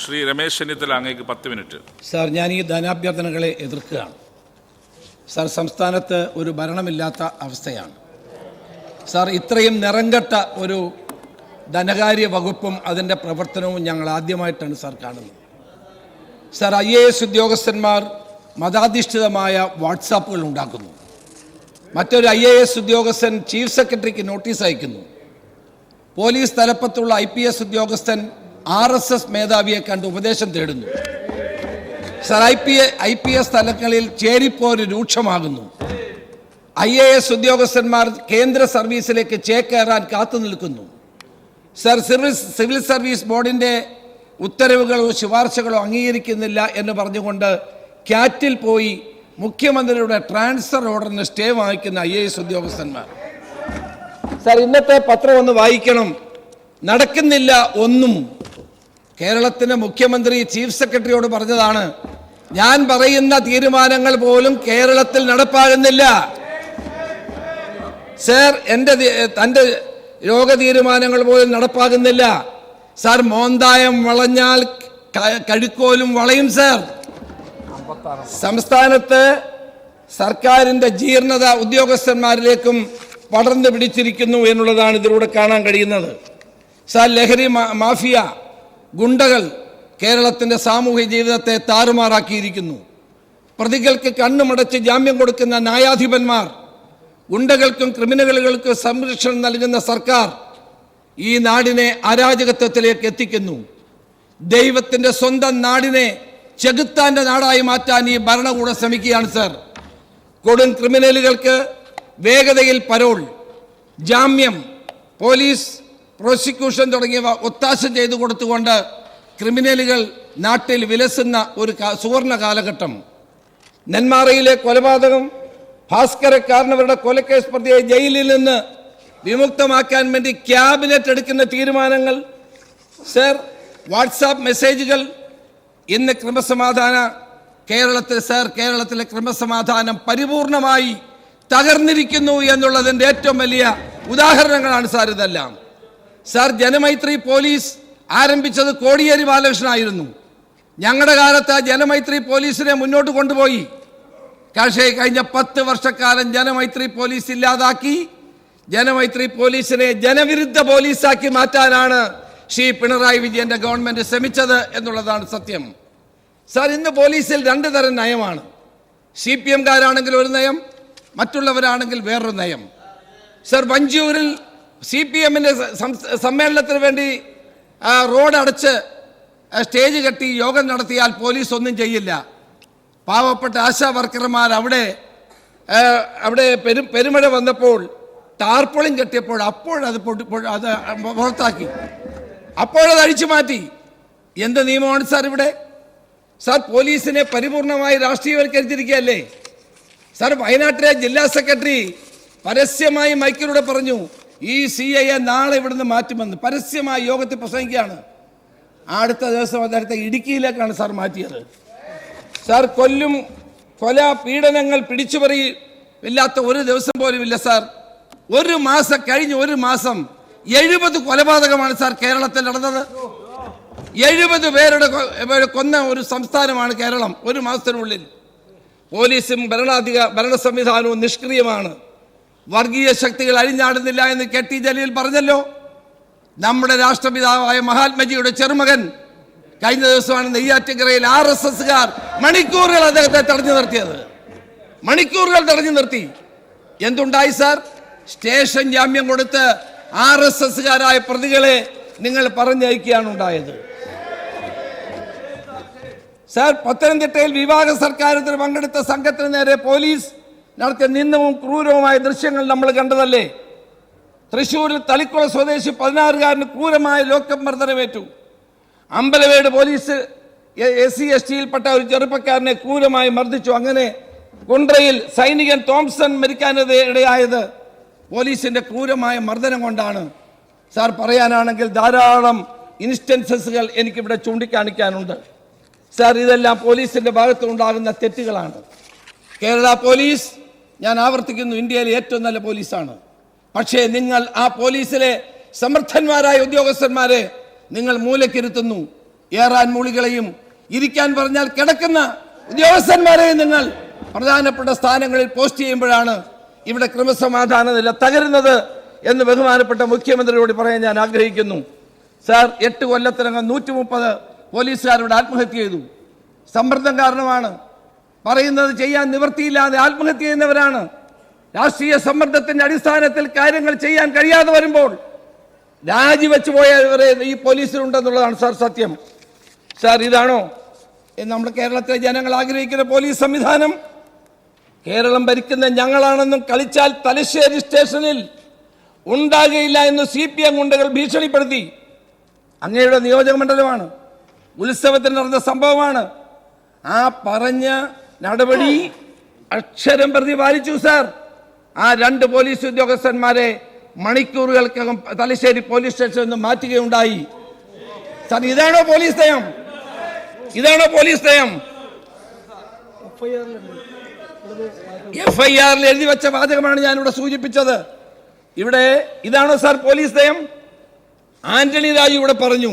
ശ്രീ രമേശ് ചെന്നിത്തല, അങ്ങേക്ക് 10 minute. Sir, ഞാൻ ഈ ധനാഭ്യർത്ഥനകളെ എതിർക്കുകയാണ്. സാർ, സംസ്ഥാനത്ത് ഒരു ഭരണമില്ലാത്ത അവസ്ഥയാണ്. സാർ, ഇത്രയും നിറംകെട്ട ഒരു ധനകാര്യ വകുപ്പും അതിൻ്റെ പ്രവർത്തനവും ഞങ്ങൾ ആദ്യമായിട്ടാണ് സാർ കാണുന്നത്. സാർ, IAS ഉദ്യോഗസ്ഥന്മാർ മതാധിഷ്ഠിതമായ വാട്സാപ്പുകൾ ഉണ്ടാക്കുന്നു. മറ്റൊരു IAS ഉദ്യോഗസ്ഥൻ ചീഫ് സെക്രട്ടറിക്ക് നോട്ടീസ് അയക്കുന്നു. പോലീസ് തലപ്പത്തുള്ള IPS ഉദ്യോഗസ്ഥൻ RSS മേധാവിയെ കണ്ട് ഉപദേശം തേടുന്നു. സാർ, IPS തലങ്ങളിൽ ചേരിപ്പോര് രൂക്ഷമാകുന്നു. IAS ഉദ്യോഗസ്ഥന്മാർ കേന്ദ്ര സർവീസിലേക്ക് ചേക്കേറാൻ കാത്തു നിൽക്കുന്നു. സാർ, സിവിൽ സർവീസ് ബോർഡിൻ്റെ ഉത്തരവുകളോ ശുപാർശകളോ അംഗീകരിക്കുന്നില്ല എന്ന് പറഞ്ഞുകൊണ്ട് ക്യാറ്റിൽ പോയി മുഖ്യമന്ത്രിയുടെ ട്രാൻസ്ഫർ ഓർഡറിന് സ്റ്റേ വാങ്ങിക്കുന്ന IAS ഉദ്യോഗസ്ഥന്മാർ. സാർ, ഇന്നത്തെ പത്രം ഒന്ന് വായിക്കണം. നടക്കുന്നില്ല ഒന്നും. കേരളത്തിൻ്റെ മുഖ്യമന്ത്രി ചീഫ് സെക്രട്ടറിയോട് പറഞ്ഞതാണ്, ഞാൻ പറയുന്ന തീരുമാനങ്ങൾ പോലും കേരളത്തിൽ നടപ്പാകുന്നില്ല. സാർ, തൻ്റെ രോഗ തീരുമാനങ്ങൾ പോലും നടപ്പാകുന്നില്ല. സാർ, മോന്തായം വളഞ്ഞാൽ കഴുക്കോലും വളയും. സാർ, സംസ്ഥാനത്ത് സർക്കാരിൻ്റെ ജീർണത ഉദ്യോഗസ്ഥന്മാരിലേക്കും പടർന്നു പിടിച്ചിരിക്കുന്നു എന്നുള്ളതാണ് ഇതിലൂടെ കാണാൻ കഴിയുന്നത്. സാർ, ലഹരി മാഫിയ ഗുണ്ടകൾ കേരളത്തിൻ്റെ സാമൂഹ്യ ജീവിതത്തെ താറുമാറാക്കിയിരിക്കുന്നു. പ്രതികൾക്ക് കണ്ണുമടച്ച് ജാമ്യം കൊടുക്കുന്ന ന്യായാധിപന്മാർ, ഗുണ്ടകൾക്കും ക്രിമിനലുകൾക്കും സംരക്ഷണം നൽകുന്ന സർക്കാർ ഈ നാടിനെ അരാജകത്വത്തിലേക്ക് എത്തിക്കുന്നു. ദൈവത്തിൻ്റെ സ്വന്തം നാടിനെ ചെകുത്താൻ്റെ നാടായി മാറ്റാൻ ഈ ഭരണകൂടം ശ്രമിക്കുകയാണ്. സാർ, കൊടും ക്രിമിനലുകൾക്ക് വേഗതയിൽ പരോൾ, ജാമ്യം, പോലീസ് പ്രോസിക്യൂഷൻ തുടങ്ങിയവ ഒത്താശ ചെയ്തു കൊടുത്തുകൊണ്ട് ക്രിമിനലുകൾ നാട്ടിൽ വിലസുന്ന ഒരു സുവർണ കാലഘട്ടം. നെന്മാറയിലെ കൊലപാതകം, ഭാസ്കരക്കാരനവരുടെ കൊലക്കേസ് പ്രതിയെ ജയിലിൽ നിന്ന് വിമുക്തമാക്കാൻ വേണ്ടി ക്യാബിനറ്റ് എടുക്കുന്ന തീരുമാനങ്ങൾ. സർ, വാട്സാപ്പ് മെസ്സേജുകൾ. ഇന്ന് കേരളത്തിലെ ക്രമസമാധാനം പരിപൂർണമായി തകർന്നിരിക്കുന്നു എന്നുള്ളതിൻ്റെ ഏറ്റവും വലിയ ഉദാഹരണങ്ങളാണ് സാർ ഇതെല്ലാം. സാർ, ജനമൈത്രി പോലീസ് ആരംഭിച്ചത് കോടിയേരി ബാലകൃഷ്ണനായിരുന്നു. ഞങ്ങളുടെ കാലത്ത് ആ ജനമൈത്രി പോലീസിനെ മുന്നോട്ട് കൊണ്ടുപോയി. പക്ഷേ കഴിഞ്ഞ 10 വർഷക്കാലം ജനമൈത്രി പോലീസ് ഇല്ലാതാക്കി. ജനമൈത്രി പോലീസിനെ ജനവിരുദ്ധ പോലീസാക്കി മാറ്റാനാണ് ശ്രീ പിണറായി വിജയന്റെ ഗവൺമെന്റ് ശ്രമിച്ചത് എന്നുള്ളതാണ് സത്യം. സാർ, ഇന്ന് പോലീസിൽ 2 തരം നയമാണ്. CPM-കാരാണെങ്കിൽ ഒരു നയം, മറ്റുള്ളവരാണെങ്കിൽ വേറൊരു നയം. സാർ, വഞ്ചിയൂരിൽ CPM-ന്റെ സമ്മേളനത്തിന് വേണ്ടി റോഡ് അടച്ച് സ്റ്റേജ് കെട്ടി യോഗം നടത്തിയാൽ പോലീസ് ഒന്നും ചെയ്യില്ല. പാവപ്പെട്ട ആശാ വർക്കർമാർ അവിടെ പെരുമഴ വന്നപ്പോൾ ടാർപ്പൊളിൻ കെട്ടിയപ്പോൾ അപ്പോഴത് പുറത്താക്കി, അപ്പോഴത് അഴിച്ചു മാറ്റി. എന്ത് നിയമമാണ് സാർ ഇവിടെ? സാർ, പോലീസിനെ പരിപൂർണമായി രാഷ്ട്രീയവൽക്കരിച്ചിരിക്കുകയല്ലേ? സാർ, വയനാട്ടിലെ ജില്ലാ സെക്രട്ടറി പരസ്യമായി മൈക്കിലൂടെ പറഞ്ഞു, ഈ CIയെ നാളെ ഇവിടുന്ന് മാറ്റുമെന്ന് പരസ്യമായി യോഗത്തിൽ പ്രസംഗിക്കുകയാണ്. അടുത്ത ദിവസം അദ്ദേഹത്തെ ഇടുക്കിയിലേക്കാണ് സാർ മാറ്റിയത്. സാർ, കൊല, പീഡനങ്ങൾ, പിടിച്ചുപറി ഇല്ലാത്ത ഒരു ദിവസം പോലും ഇല്ല സാർ. ഒരു മാസം 70 കൊലപാതകമാണ് സാർ കേരളത്തിൽ നടന്നത്. 70 പേരുടെ കൊന്ന ഒരു സംസ്ഥാനമാണ് കേരളം. ഒരു മാസത്തിനുള്ളിൽ പോലീസും ഭരണ സംവിധാനവും നിഷ്ക്രിയമാണ്. വർഗീയ ശക്തികൾ അഴിഞ്ഞാടുന്നില്ല എന്ന് KT ജലീൽ പറഞ്ഞല്ലോ. നമ്മുടെ രാഷ്ട്രപിതാവായ മഹാത്മജിയുടെ ചെറുമകൻ കഴിഞ്ഞ ദിവസമാണ് നെയ്യാറ്റിൻകരയിൽ RSSകാർ മണിക്കൂറുകൾ അദ്ദേഹത്തെ തടഞ്ഞു നിർത്തി. എന്തുണ്ടായി സാർ? സ്റ്റേഷൻ ജാമ്യം കൊടുത്ത് RSSകാരായ പ്രതികളെ നിങ്ങൾ പറഞ്ഞയക്കുകയാണ് ഉണ്ടായത്. സാർ, പത്തനംതിട്ടയിൽ വിവാഹ സർക്കാരത്തിൽ പങ്കെടുത്ത സംഘത്തിന് നേരെ പോലീസ് നടത്തിയ നിന്ദവും ക്രൂരവുമായ ദൃശ്യങ്ങൾ നമ്മൾ കണ്ടതല്ലേ? തൃശ്ശൂരിൽ തളിക്കുള സ്വദേശി 16-കാരന് ക്രൂരമായ ലോക്കപ്പ് മർദ്ദനമേറ്റു. അമ്പലവേട് പോലീസ് SC/ST-യിൽപ്പെട്ട ഒരു ചെറുപ്പക്കാരനെ ക്രൂരമായി മർദ്ദിച്ചു. അങ്ങനെ കുണ്ട്രയിൽ സൈനികൻ തോംസൺ മരിക്കാനിടയായത് പോലീസിന്റെ ക്രൂരമായ മർദ്ദനം കൊണ്ടാണ്. സാർ, പറയാനാണെങ്കിൽ ധാരാളം ഇൻസ്റ്റൻസസുകൾ എനിക്കിവിടെ ചൂണ്ടിക്കാണിക്കാനുണ്ട്. സാർ, ഇതെല്ലാം പോലീസിന്റെ ഭാഗത്തുണ്ടാകുന്ന തെറ്റുകളാണ്. കേരള പോലീസ്, ഞാൻ ആവർത്തിക്കുന്നു, ഇന്ത്യയിലെ ഏറ്റവും നല്ല പോലീസാണ്. പക്ഷേ നിങ്ങൾ ആ പോലീസിലെ സമർത്ഥന്മാരായ ഉദ്യോഗസ്ഥന്മാരെ നിങ്ങൾ മൂലക്കിരുത്തുന്നു. ഏറാൻ മൂളികളെയും ഇരിക്കാൻ പറഞ്ഞാൽ കിടക്കുന്ന ഉദ്യോഗസ്ഥന്മാരെയും നിങ്ങൾ പ്രധാനപ്പെട്ട സ്ഥാനങ്ങളിൽ പോസ്റ്റ് ചെയ്യുമ്പോഴാണ് ഇവിടെ ക്രമസമാധാന നില തകരുന്നത് എന്ന് ബഹുമാനപ്പെട്ട മുഖ്യമന്ത്രിയോട് പറയാൻ ഞാൻ ആഗ്രഹിക്കുന്നു. സാർ, 8 കൊല്ലത്തിനകം 130 പോലീസുകാരോട് ആത്മഹത്യ ചെയ്തു. സമ്മർദ്ദം കാരണമാണ്. പറയുന്നത് ചെയ്യാൻ നിവൃത്തിയില്ലാതെ ആത്മഹത്യ ചെയ്യുന്നവരാണ്. രാഷ്ട്രീയ സമ്മർദ്ദത്തിന്റെ അടിസ്ഥാനത്തിൽ കാര്യങ്ങൾ ചെയ്യാൻ കഴിയാതെ വരുമ്പോൾ രാജിവെച്ചു പോയവരെ ഈ പോലീസിലുണ്ടെന്നുള്ളതാണ് സാർ സത്യം. സാർ, ഇതാണോ നമ്മുടെ കേരളത്തിലെ ജനങ്ങൾ ആഗ്രഹിക്കുന്ന പോലീസ് സംവിധാനം? കേരളം ഭരിക്കുന്ന ഞങ്ങളാണെന്നും കളിച്ചാൽ തലശ്ശേരി സ്റ്റേഷനിൽ ഉണ്ടാകുകയില്ല എന്ന് CPM ഗുണ്ടകൾ ഭീഷണിപ്പെടുത്തി. അങ്ങയുടെ നിയോജക മണ്ഡലമാണ്, ഉത്സവത്തിന് നടന്ന സംഭവമാണ്. ആ പറഞ്ഞ നടപടി അക്ഷരം പ്രതി പാലിച്ചു സാർ. ആ 2 പോലീസ് ഉദ്യോഗസ്ഥന്മാരെ മണിക്കൂറുകൾക്കകം തലശ്ശേരി പോലീസ് സ്റ്റേഷനിൽ നിന്ന് മാറ്റുകയുണ്ടായി. സാർ, ഇതാണോ പോലീസ് നയം? ഇതാണോ പോലീസ് നയം? FIR എഴുതി വെച്ച വാചകമാണ് ഞാനിവിടെ സൂചിപ്പിച്ചത്. ഇവിടെ ഇതാണോ സാർ പോലീസ് നയം? ആന്റണി രാജു ഇവിടെ പറഞ്ഞു,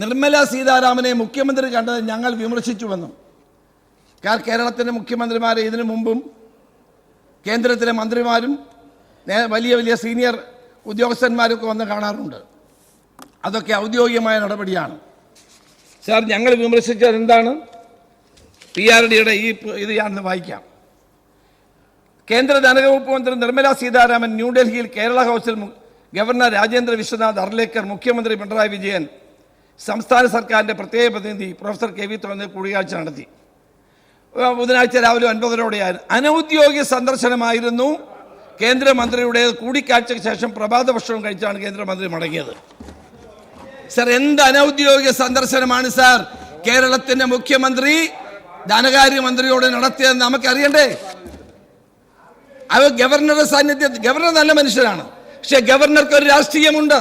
നിർമ്മല സീതാരാമനെ മുഖ്യമന്ത്രി കണ്ടത് ഞങ്ങൾ വിമർശിച്ചുവെന്നും. കേരളത്തിൻ്റെ മുഖ്യമന്ത്രിമാരെ ഇതിനു മുമ്പും കേന്ദ്രത്തിലെ മന്ത്രിമാരും വലിയ വലിയ സീനിയർ ഉദ്യോഗസ്ഥന്മാരൊക്കെ വന്ന് കാണാറുണ്ട്. അതൊക്കെ ഔദ്യോഗികമായ നടപടിയാണ്. സാർ, ഞങ്ങൾ വിമർശിച്ചത് എന്താണ്? PRDയുടെ ഇത് ഞാനൊന്ന് വായിക്കാം. കേന്ദ്ര ധനവകുപ്പ് മന്ത്രി നിർമ്മല സീതാരാമൻ ന്യൂഡൽഹിയിൽ കേരള ഹൗസിൽ ഗവർണർ രാജേന്ദ്ര വിശ്വനാഥ് അർലേക്കർ, മുഖ്യമന്ത്രി പിണറായി വിജയൻ, സംസ്ഥാന സർക്കാരിൻ്റെ പ്രത്യേക പ്രതിനിധി പ്രൊഫസർ KV തോമസ് കൂടിക്കാഴ്ച നടത്തി. ബുധനാഴ്ച രാവിലെ 9:30 അനൗദ്യോഗിക സന്ദർശനമായിരുന്നു കേന്ദ്രമന്ത്രിയുടെ. കൂടിക്കാഴ്ചയ്ക്ക് ശേഷം പ്രഭാത ഭക്ഷണം കഴിച്ചാണ് കേന്ദ്രമന്ത്രി മടങ്ങിയത്. സാർ, എന്ത് അനൗദ്യോഗിക സന്ദർശനമാണ് സാർ കേരളത്തിന്റെ മുഖ്യമന്ത്രി ധനകാര്യമന്ത്രിയോട് നടത്തിയതെന്ന് നമുക്കറിയണ്ടേ? അത് ഗവർണറുടെ സാന്നിധ്യത്തിൽ. ഗവർണർ നല്ല മനുഷ്യനാണ്, പക്ഷെ ഗവർണർക്കൊരു രാഷ്ട്രീയമുണ്ട്.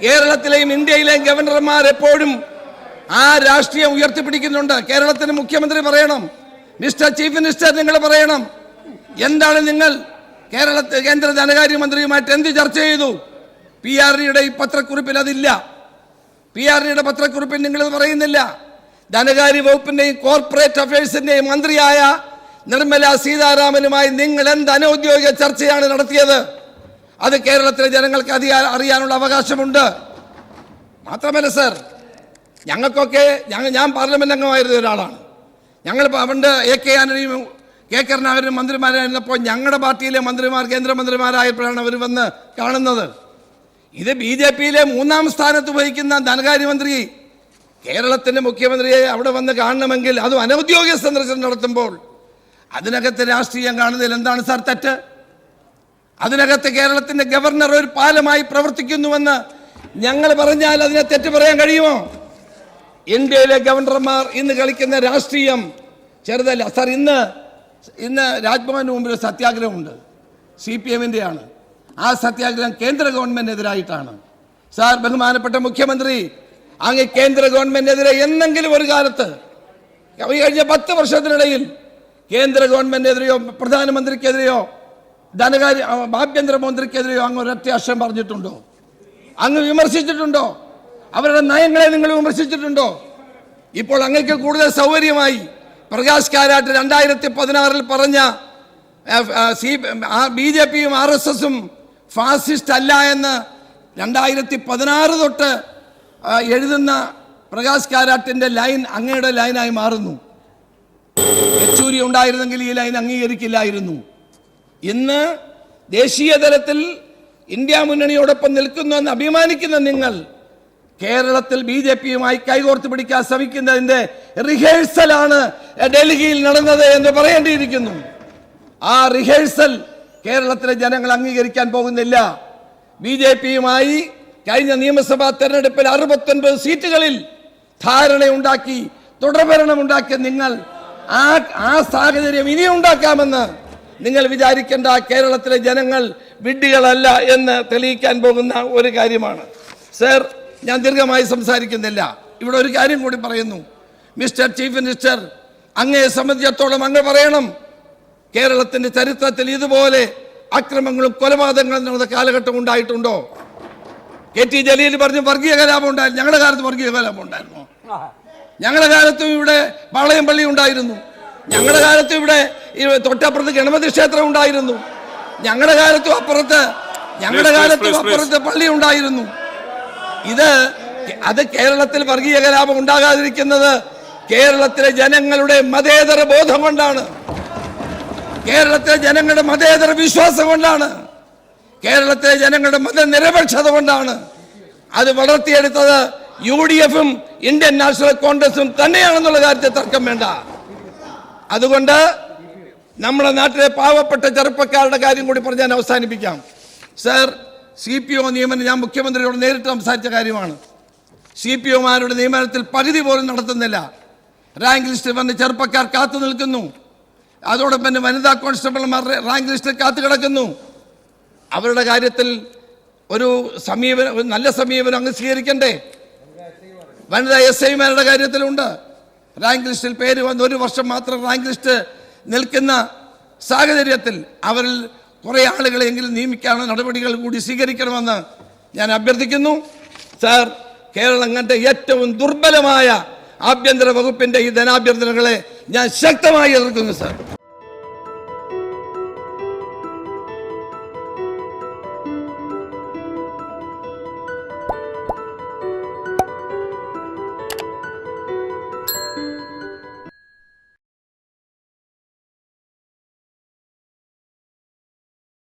കേരളത്തിലെയും ഇന്ത്യയിലെയും ഗവർണർമാർ എപ്പോഴും ആ രാഷ്ട്രീയം ഉയർത്തിപ്പിടിക്കുന്നുണ്ട്. കേരളത്തിന് മുഖ്യമന്ത്രി പറയണം, മിസ്റ്റർ ചീഫ് മിനിസ്റ്റർ നിങ്ങൾ പറയണം, എന്താണ് നിങ്ങൾ കേന്ദ്ര ധനകാര്യമന്ത്രിയുമായിട്ട് എന്ത് ചർച്ച ചെയ്തു? PRDയുടെ ഈ പത്രക്കുറിപ്പിൽ അതില്ല. PRDയുടെ പത്രക്കുറിപ്പിൽ നിങ്ങളിത് പറയുന്നില്ല. ധനകാര്യ വകുപ്പിന്റെയും കോർപ്പറേറ്റ് അഫയേഴ്സിന്റെയും മന്ത്രിയായ നിർമ്മല സീതാരാമനുമായി നിങ്ങൾ എന്ത് അനൗദ്യോഗിക ചർച്ചയാണ് നടത്തിയത്? അത് കേരളത്തിലെ ജനങ്ങൾക്ക് അറിയാനുള്ള അവകാശമുണ്ട്. മാത്രമല്ല സാർ, ഞങ്ങൾക്കൊക്കെ ഞാൻ പാർലമെന്റ് അംഗമായിരുന്ന ഒരാളാണ്. ഞങ്ങൾ പണ്ട് AK ആന്റണിയും K കരുണാകരനും മന്ത്രിമാരായിരുന്നപ്പോൾ ഞങ്ങളുടെ പാർട്ടിയിലെ മന്ത്രിമാർ കേന്ദ്രമന്ത്രിമാരായപ്പോഴാണ് അവർ വന്ന് കാണുന്നത്. ഇത് BJPയിലെ 3ാം സ്ഥാനത്ത് വഹിക്കുന്ന ധനകാര്യമന്ത്രി കേരളത്തിൻ്റെ മുഖ്യമന്ത്രിയെ അവിടെ വന്ന് കാണണമെങ്കിൽ അതും അനൗദ്യോഗിക സന്ദർശനം നടത്തുമ്പോൾ അതിനകത്ത് രാഷ്ട്രീയം കാണുന്നതിൽ എന്താണ് സാർ തെറ്റ്? അതിനകത്ത് കേരളത്തിൻ്റെ ഗവർണർ ഒരു പാലമായി പ്രവർത്തിക്കുന്നുവെന്ന് ഞങ്ങൾ പറഞ്ഞാൽ അതിനെ തെറ്റ് പറയാൻ കഴിയുമോ? ഇന്ത്യയിലെ ഗവർണർമാർ ഇന്ന് കളിക്കുന്ന രാഷ്ട്രീയം ചെറുതല്ല സാർ. ഇന്ന് രാജ്ഭവന് മുമ്പിൽ ഒരു സത്യാഗ്രഹമുണ്ട്, CPMന്റെ ആണ്. ആ സത്യാഗ്രഹം കേന്ദ്ര ഗവൺമെന്റിനെതിരായിട്ടാണ്. സാർ, ബഹുമാനപ്പെട്ട മുഖ്യമന്ത്രി, അങ്ങ് കേന്ദ്ര ഗവൺമെന്റിനെതിരെ എന്നെങ്കിലും ഒരു കാലത്ത് കഴിഞ്ഞ 10 വർഷത്തിനിടയിൽ കേന്ദ്ര ഗവൺമെന്റിനെതിരെയോ പ്രധാനമന്ത്രിക്കെതിരെയോ ആഭ്യന്തരമന്ത്രിക്കെതിരെയോ അങ്ങ് ഒരൊറ്റ അക്ഷരം പറഞ്ഞിട്ടുണ്ടോ? അങ്ങ് വിമർശിച്ചിട്ടുണ്ടോ? അവരുടെ നയങ്ങളെ നിങ്ങൾ വിമർശിച്ചിട്ടുണ്ടോ? ഇപ്പോൾ അങ്ങക്ക് കൂടുതൽ സൗകര്യമായി. പ്രകാശ് കാരാട്ട് 2016 പറഞ്ഞ BJPയും RSSും ഫാസിസ്റ്റ് അല്ല എന്ന് 2016 തൊട്ട് എഴുതുന്ന പ്രകാശ് കാരാട്ടിന്റെ ലൈൻ അങ്ങയുടെ ലൈനായി മാറുന്നു. യെച്ചൂരി ഉണ്ടായിരുന്നെങ്കിൽ ഈ ലൈൻ അംഗീകരിക്കില്ലായിരുന്നു. ഇന്ന് ദേശീയ തലത്തിൽ ഇന്ത്യ മുന്നണിയോടൊപ്പം നിൽക്കുന്നുവെന്ന് അഭിമാനിക്കുന്ന നിങ്ങൾ കേരളത്തിൽ BJPയുമായി കൈകോർത്ത് പിടിക്കാൻ ശ്രമിക്കുന്നതിന്റെ റിഹേഴ്സലാണ് ഡൽഹിയിൽ നടന്നത് എന്ന് പറയേണ്ടിയിരിക്കുന്നു. ആ റിഹേഴ്സൽ കേരളത്തിലെ ജനങ്ങൾ അംഗീകരിക്കാൻ പോകുന്നില്ല. BJPയുമായി കഴിഞ്ഞ നിയമസഭാ തെരഞ്ഞെടുപ്പിൽ 69 സീറ്റുകളിൽ ധാരണയുണ്ടാക്കി തുടർഭരണമുണ്ടാക്കിയ നിങ്ങൾ ആ സാഹചര്യം ഇനി ഉണ്ടാക്കാമെന്ന് നിങ്ങൾ വിചാരിക്കേണ്ട. കേരളത്തിലെ ജനങ്ങൾ വിഡ്ഢികളല്ല എന്ന് തെളിയിക്കാൻ പോകുന്ന ഒരു കാര്യമാണ്. സർ, ഞാൻ ദീർഘമായി സംസാരിക്കുന്നില്ല. ഇവിടെ ഒരു കാര്യം കൂടി പറയുന്നു. മിസ്റ്റർ ചീഫ് മിനിസ്റ്റർ, അങ്ങയെ സംബന്ധിച്ചിടത്തോളം അങ്ങ് പറയണം, കേരളത്തിന്റെ ചരിത്രത്തിൽ ഇതുപോലെ അക്രമങ്ങളും കൊലപാതകങ്ങളും നടന്ന കാലഘട്ടം ഉണ്ടായിട്ടുണ്ടോ? KT ജലീൽ പറഞ്ഞു വർഗീയ കലാപം ഉണ്ടായിരുന്നു. ഞങ്ങളുടെ കാലത്ത് വർഗീയ കലാപം ഉണ്ടായിരുന്നു. ഞങ്ങളുടെ കാലത്തും ഇവിടെ പാളയം പള്ളി ഉണ്ടായിരുന്നു. ഞങ്ങളുടെ കാലത്തും ഇവിടെ തൊട്ടപ്പുറത്ത് ഗണപതി ക്ഷേത്രം ഉണ്ടായിരുന്നു. ഞങ്ങളുടെ കാലത്തും അപ്പുറത്ത് പള്ളി ഉണ്ടായിരുന്നു. അത് കേരളത്തിൽ വർഗീയ കലാപം ഉണ്ടാകാതിരിക്കുന്നത് കേരളത്തിലെ ജനങ്ങളുടെ മതേതര ബോധം കൊണ്ടാണ്, കേരളത്തിലെ ജനങ്ങളുടെ മതേതര വിശ്വാസം കൊണ്ടാണ്, കേരളത്തിലെ ജനങ്ങളുടെ മതനിരപേക്ഷത കൊണ്ടാണ്. അത് വളർത്തിയെടുത്തത് UDF-ഉം ഇന്ത്യൻ നാഷണൽ കോൺഗ്രസും തന്നെയാണെന്നുള്ള കാര്യത്തിൽ തർക്കം വേണ്ട. അതുകൊണ്ട് നമ്മുടെ നാട്ടിലെ പാവപ്പെട്ട ചെറുപ്പക്കാരുടെ കാര്യം കൂടി പറഞ്ഞ് ഞാൻ അവസാനിപ്പിക്കാം. സർ, CPO നിയമനം ഞാൻ മുഖ്യമന്ത്രിയോട് നേരിട്ട് സംസാരിച്ച കാര്യമാണ്. CPOമാരുടെ നിയമനത്തിൽ പകുതി പോലും നടത്തുന്നില്ല. റാങ്ക് ലിസ്റ്റ് വന്ന് ചെറുപ്പക്കാർ കാത്തു നിൽക്കുന്നു. അതോടൊപ്പം തന്നെ വനിതാ കോൺസ്റ്റബിൾമാർ റാങ്ക് ലിസ്റ്റിൽ കാത്തു കിടക്കുന്നു. അവരുടെ കാര്യത്തിൽ ഒരു നല്ല സമീപനം അങ്ങ് സ്വീകരിക്കണ്ടേ? വനിതാ SIമാരുടെ കാര്യത്തിലുണ്ട്. റാങ്ക് ലിസ്റ്റിൽ പേര് വന്ന് 1 വർഷം മാത്രം റാങ്ക് ലിസ്റ്റ് നിൽക്കുന്ന സാഹചര്യത്തിൽ അവരിൽ കുറേ ആളുകളെങ്കിലും നിയമിക്കാനുള്ള നടപടികൾ കൂടി സ്വീകരിക്കണമെന്ന് ഞാൻ അഭ്യർത്ഥിക്കുന്നു. സാർ, കേരളം കണ്ട ഏറ്റവും ദുർബലമായ ആഭ്യന്തര വകുപ്പിന്റെ ഈ ധനാഭ്യർത്ഥനകളെ ഞാൻ ശക്തമായി എതിർക്കുന്നു സാർ.